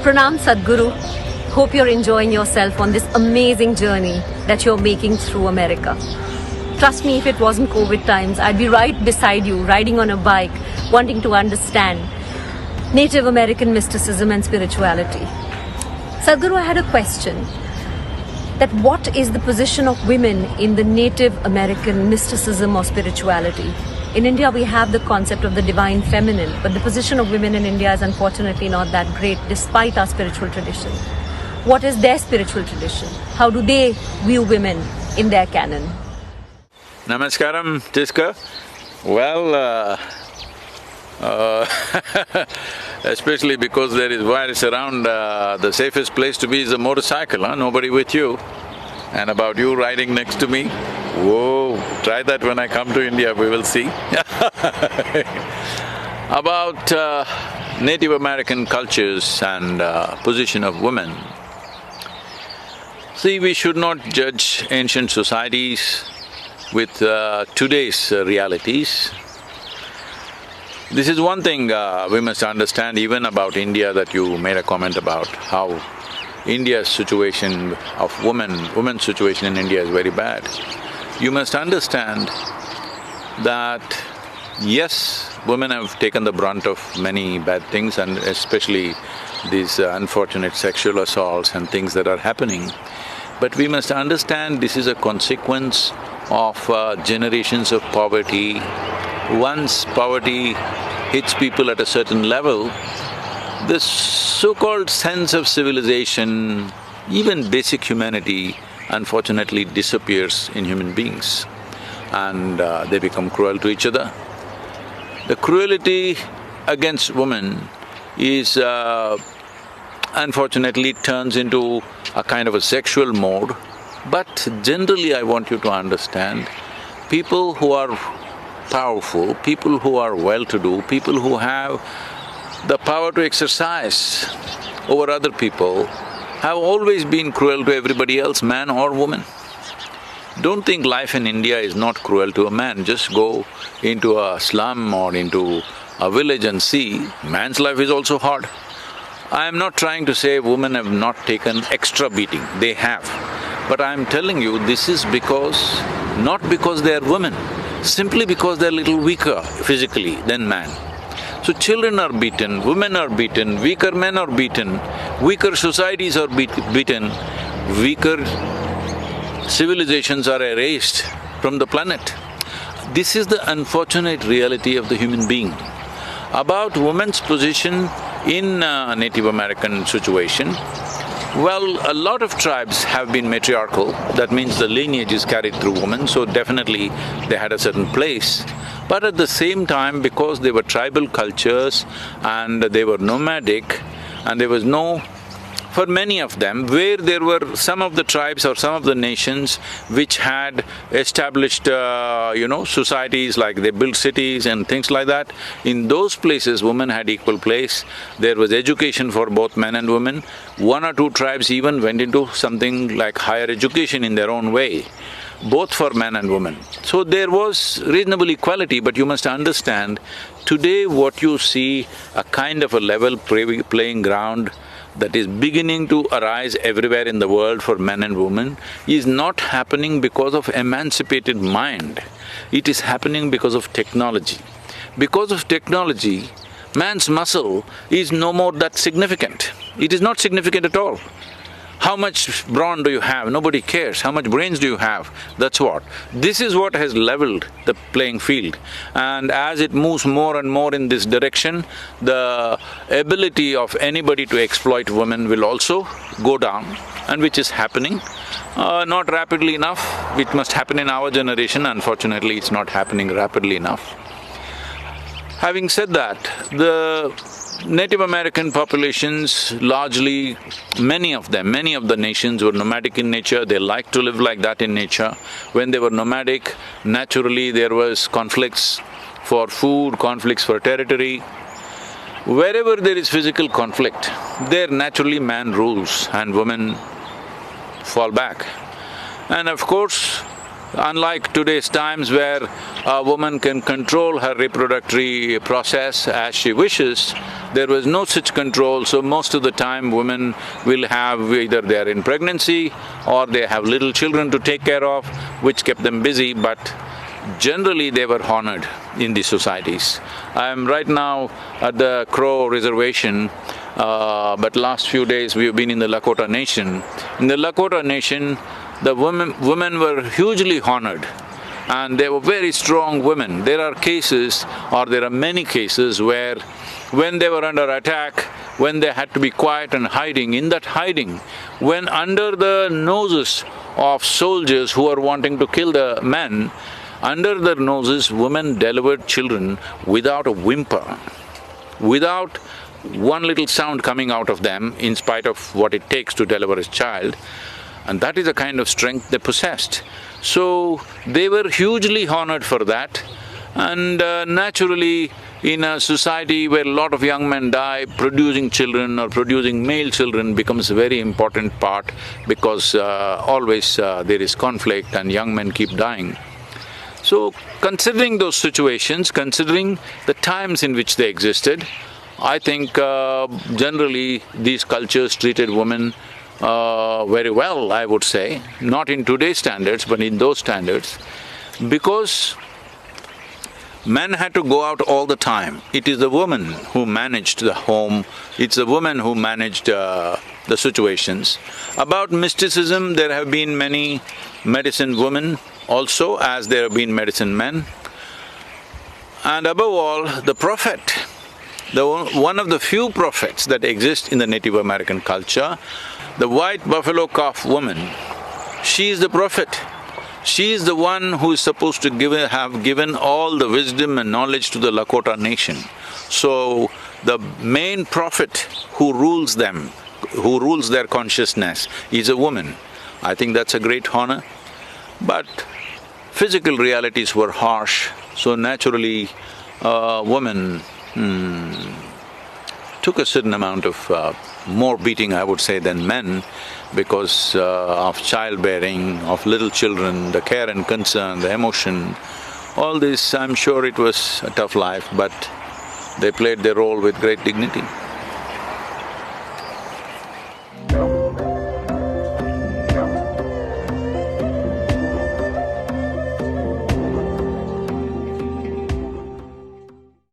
Pranam Sadhguru. Hope you're enjoying yourself on this amazing journey that you're making through America. Trust me, if it wasn't COVID times, I'd be right beside you, riding on a bike, wanting to understand Native American mysticism and spirituality. Sadhguru, I had a question. That what is the position of women in the Native American mysticism or spirituality? In India, we have the concept of the divine feminine, but the position of women in India is unfortunately not that great despite our spiritual tradition. What is their spiritual tradition? How do they view women in their canon? Namaskaram, Tiska. Well, especially because there is virus around, the safest place to be is a motorcycle, huh? Nobody with you. And about you riding next to me, whoa, try that when I come to India, we will see. About Native American cultures and position of women. See, we should not judge ancient societies with today's realities. This is one thing we must understand even about India that you made a comment about, how India's situation of women's situation in India is very bad. You must understand that yes, women have taken the brunt of many bad things and especially these unfortunate sexual assaults and things that are happening. But we must understand this is a consequence of generations of poverty. Once poverty hits people at a certain level, this so-called sense of civilization, even basic humanity, unfortunately disappears in human beings and they become cruel to each other. The cruelty against women is unfortunately turns into a kind of a sexual mode. But generally I want you to understand, people who are powerful, people who are well-to-do, people who have the power to exercise over other people have always been cruel to everybody else, man or woman. Don't think life in India is not cruel to a man, just go into a slum or into a village and see, man's life is also hard. I am not trying to say women have not taken extra beating, they have. But I am telling you, this is because… not because they are women, simply because they're little weaker physically than man. So children are beaten, women are beaten, weaker men are beaten, weaker societies are beaten, weaker civilizations are erased from the planet. This is the unfortunate reality of the human being. About women's position in Native American situation, well, a lot of tribes have been matriarchal, that means the lineage is carried through women, so definitely they had a certain place. But at the same time, because they were tribal cultures and they were nomadic and there was no… for many of them, where there were some of the tribes or some of the nations which had established, societies, like they built cities and things like that, in those places women had equal place. There was education for both men and women. One or two tribes even went into something like higher education in their own way, both for men and women. So there was reasonable equality, but you must understand, today what you see, a kind of a level playing ground that is beginning to arise everywhere in the world for men and women is not happening because of emancipated mind, it is happening because of technology. Because of technology, man's muscle is no more that significant. It is not significant at all. How much brawn do you have? Nobody cares. How much brains do you have? That's what. This is what has leveled the playing field. And as it moves more and more in this direction, the ability of anybody to exploit women will also go down, and which is happening. Not rapidly enough, it must happen in our generation, unfortunately it's not happening rapidly enough. Having said that, the Native American populations, largely, many of the nations were nomadic in nature, they liked to live like that in nature. When they were nomadic, naturally there was conflicts for food, conflicts for territory. Wherever there is physical conflict, there naturally man rules and women fall back. And of course, Unlike today's times where a woman can control her reproductive process as she wishes, there was no such control, so most of the time women will have either they are in pregnancy or they have little children to take care of, which kept them busy, but generally they were honored in these societies. I am right now at the Crow Reservation, but last few days we have been in the Lakota Nation. In the Lakota Nation, the women were hugely honored and they were very strong women. There are cases, or there are many cases where when they were under attack, when they had to be quiet and hiding, in that hiding, when under the noses of soldiers who are wanting to kill the men, under their noses, women delivered children without a whimper, without one little sound coming out of them, in spite of what it takes to deliver a child. And that is the kind of strength they possessed. So, they were hugely honored for that. And naturally, in a society where a lot of young men die, producing children or producing male children becomes a very important part, because always there is conflict and young men keep dying. So, considering those situations, considering the times in which they existed, I think generally these cultures treated women very well, I would say, not in today's standards, but in those standards, because men had to go out all the time. It is the woman who managed the home, it's the woman who managed the situations. About mysticism, there have been many medicine women also, as there have been medicine men. And above all, the prophet, one of the few prophets that exist in the Native American culture, the white buffalo calf woman, she is the prophet. She is the one who is supposed to have given all the wisdom and knowledge to the Lakota Nation. So, the main prophet who rules them, who rules their consciousness, is a woman. I think that's a great honor. But physical realities were harsh, so naturally, women took a certain amount of more beating, I would say, than men, because of childbearing, of little children, the care and concern, the emotion, all this, I'm sure it was a tough life, but they played their role with great dignity.